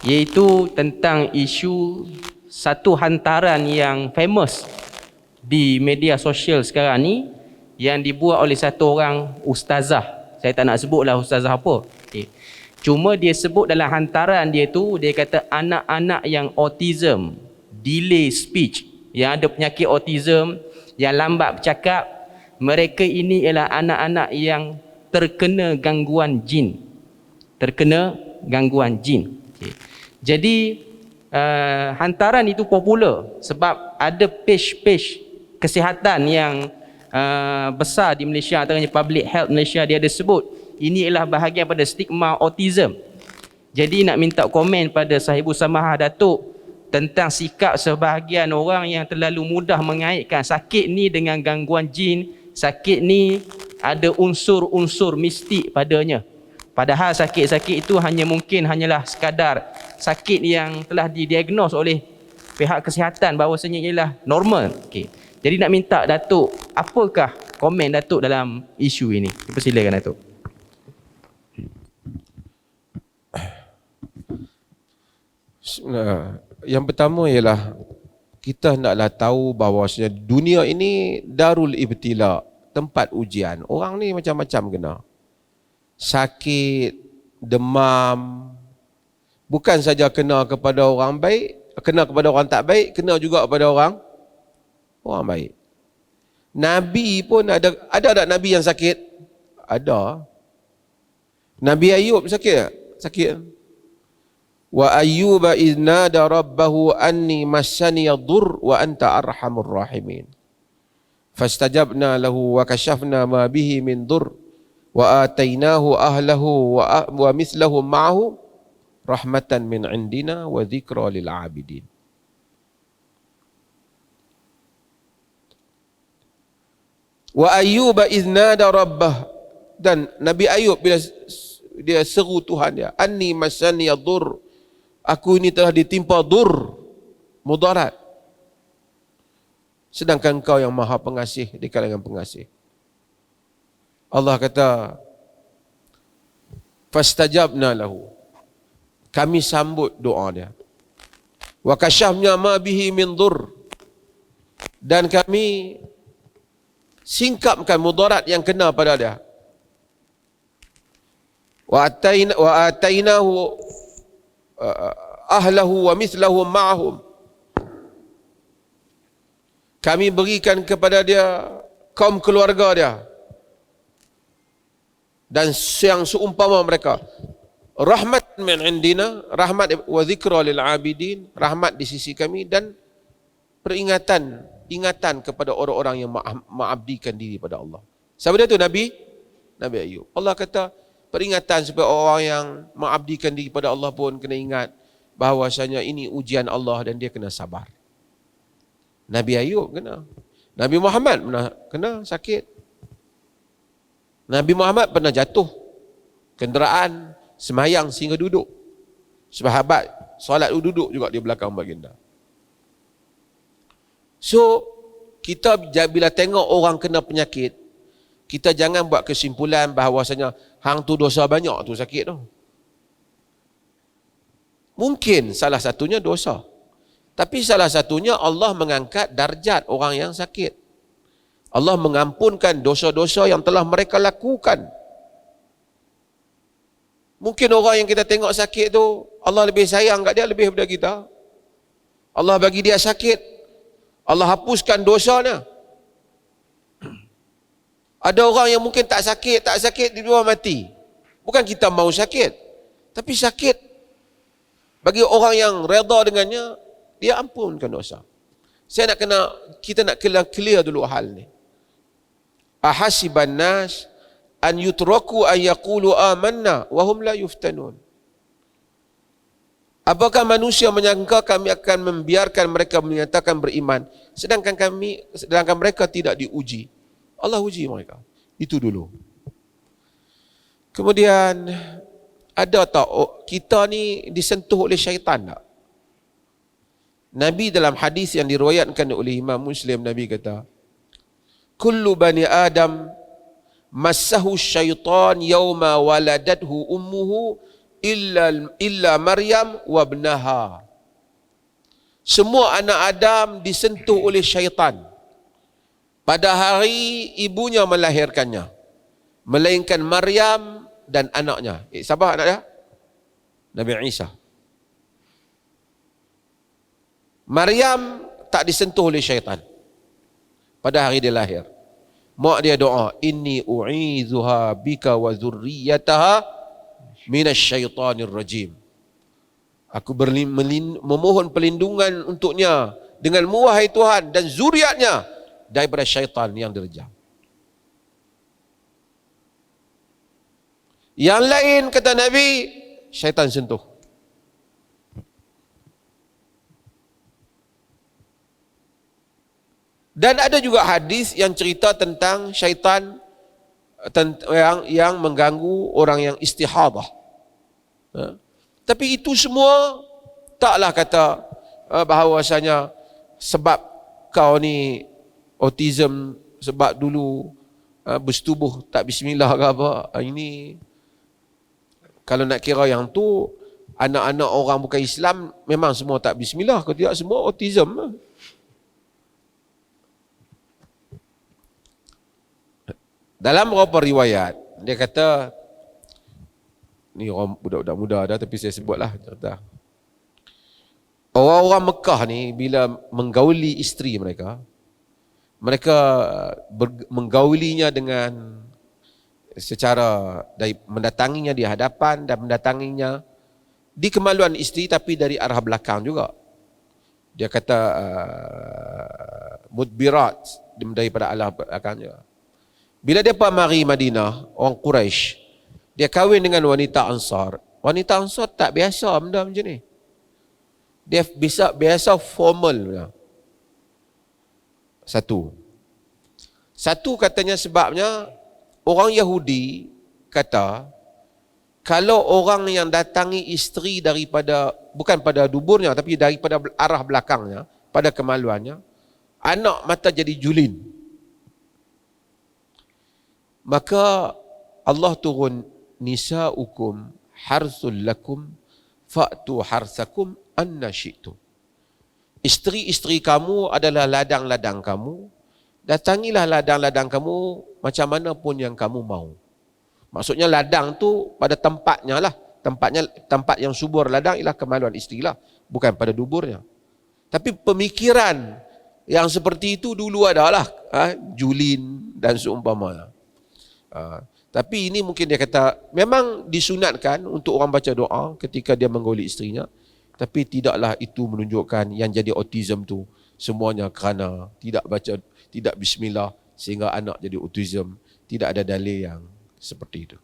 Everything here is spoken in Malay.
iaitu tentang isu satu hantaran yang famous di media sosial sekarang ni, yang dibuat oleh satu orang ustazah. Saya tak nak sebutlah ustazah apa. Cuma dia sebut dalam hantaran dia tu, dia kata anak-anak yang autism, delay speech, yang ada penyakit autism, yang lambat bercakap, mereka ini ialah anak-anak yang terkena gangguan jin. Terkena gangguan jin. Jadi hantaran itu popular sebab ada page-page kesihatan yang besar di Malaysia, antaranya Public Health Malaysia, dia ada sebut ini ialah bahagian pada stigma autism. Jadi nak minta komen pada Sahibul Samahah Datuk tentang sikap sebahagian orang yang terlalu mudah mengaitkan sakit ni dengan gangguan jin, sakit ni ada unsur-unsur mistik padanya. Padahal sakit-sakit itu hanyalah sekadar sakit yang telah didiagnos oleh pihak kesihatan bahawasanya ialah normal. Okey. Jadi nak minta Datuk, apakah komen Datuk dalam isu ini? Persilakan Datuk. Yang pertama ialah kita hendaklah tahu bahawasanya dunia ini darul ibtila, tempat ujian. Orang ni macam-macam kena. Sakit, demam, bukan saja kena kepada orang baik, kena kepada orang tak baik, kena juga kepada orang baik. Nabi pun ada tak Nabi yang sakit? Ada. Nabi Ayub sakit tak? Sakit. Wa ayyuba idnada rabbahu anni massani yadur wa anta arhamur rahimin. Fastajabna lahu wa kashafna ma bihi min dur wa atainahu ahlahu wa mithlahum ma'ahu rahmatan min indina wa dhikra lil abidin. Wa ayyuba idnada rabbah, dan Nabi Ayub bila dia seru Tuhan dia, anni massani yadur, aku ini telah ditimpa dur, mudarat. Sedangkan Engkau yang Maha Pengasih di kalangan pengasih. Allah kata, fastajabna lahu, kami sambut doa dia. Wa kashafna ma bihi min dur, dan kami singkapkan mudarat yang kena pada dia. Wa atainahu ahlahu wa mithlahum ma'ahum, kami berikan kepada dia kaum keluarga dia dan yang seumpama mereka, rahmat min indina, rahmat wa zikra lil abidin, rahmat di sisi kami dan ingatan kepada orang-orang yang mengabdikan diri pada Allah. Siapa dia tu? Nabi Ayub. Allah kata peringatan supaya orang yang mengabdikan diri pada Allah pun kena ingat bahawasanya ini ujian Allah dan dia kena sabar. Nabi Ayub kena. Nabi Muhammad pernah kena sakit. Nabi Muhammad pernah jatuh kenderaan, semayang sehingga duduk. Sahabat solat duduk juga di belakang baginda. So, kita bila tengok orang kena penyakit, kita jangan buat kesimpulan bahawasanya hang tu dosa banyak tu sakit tu. Mungkin salah satunya dosa. Tapi salah satunya Allah mengangkat darjat orang yang sakit. Allah mengampunkan dosa-dosa yang telah mereka lakukan. Mungkin orang yang kita tengok sakit tu, Allah lebih sayang kat dia lebih daripada kita. Allah bagi dia sakit, Allah hapuskan dosanya. Ada orang yang mungkin tak sakit, dia luar mati. Bukan kita mau sakit, tapi sakit. Bagi orang yang redha dengannya, dia ampunkan dosa. Kita nak clear dulu hal ni. Ahasiban nas an yutraku an yaqulu amanna wa hum la yuftanun. Apakah manusia menyangka kami akan membiarkan mereka menyatakan beriman sedangkan mereka tidak diuji? Allah uji mereka. Itu dulu. Kemudian ada tak kita ni disentuh oleh syaitan tak? Nabi dalam hadis yang diriwayatkan oleh Imam Muslim, Nabi kata, kullu bani Adam massahu syaitan yawma waladathu ummuhu illa Maryam wa ibnaha. Semua anak Adam disentuh oleh syaitan pada hari ibunya melahirkannya, melainkan Maryam dan anaknya. Siapa anak dia? Nabi Isa. Maryam tak disentuh oleh syaitan pada hari dia lahir. Mak dia doa, inni u'izuha bika wa zurriyataha minasyaitanir rajim. Aku memohon perlindungan untuknya dengan-Mu wahai Tuhan dan zuriatnya daripada syaitan yang direjam. Yang lain kata Nabi, syaitan sentuh. Dan ada juga hadis yang cerita tentang syaitan yang mengganggu orang yang istihadah. Tapi itu semua taklah kata bahawasanya sebab kau ni autism, sebab dulu bersetubuh tak bismillah ke apa. Ini kalau nak kira yang tu, anak-anak orang bukan Islam memang semua tak bismillah, kalau tidak semua autism. Dalam beberapa riwayat dia kata, ni orang budak-budak muda dah tapi saya sebutlah cerita. Orang-orang Mekah ni bila menggauli isteri mereka, menggaulinya dengan secara mendatanginya di hadapan dan mendatanginya di kemaluan isteri, tapi dari arah belakang juga. Dia kata mudbirat, daripada arah belakang juga. Bila dia mari Madinah, orang Quraisy, dia kahwin dengan wanita Ansar. Wanita Ansar tak biasa benda macam ni. Dia biasa formal. Satu katanya sebabnya, orang Yahudi kata, kalau orang yang datangi isteri daripada, bukan pada duburnya, tapi daripada arah belakangnya, pada kemaluannya, anak mata jadi julin. Maka Allah turun, nisa'ukum harsul lakum fa'tu harsakum anna syi'tum. Isteri-isteri kamu adalah ladang-ladang kamu, datangilah ladang-ladang kamu macam mana pun yang kamu mau. Maksudnya ladang tu pada tempatnya lah. Tempat yang subur ladang ialah kemaluan isteri lah, bukan pada duburnya. Tapi pemikiran yang seperti itu dulu adalah julin dan seumpamanya. Tapi ini mungkin dia kata memang disunatkan untuk orang baca doa ketika dia menggauli isterinya, tapi tidaklah itu menunjukkan yang jadi autism tu semuanya kerana tidak bismillah sehingga anak jadi autism. Tidak ada dalil yang seperti itu.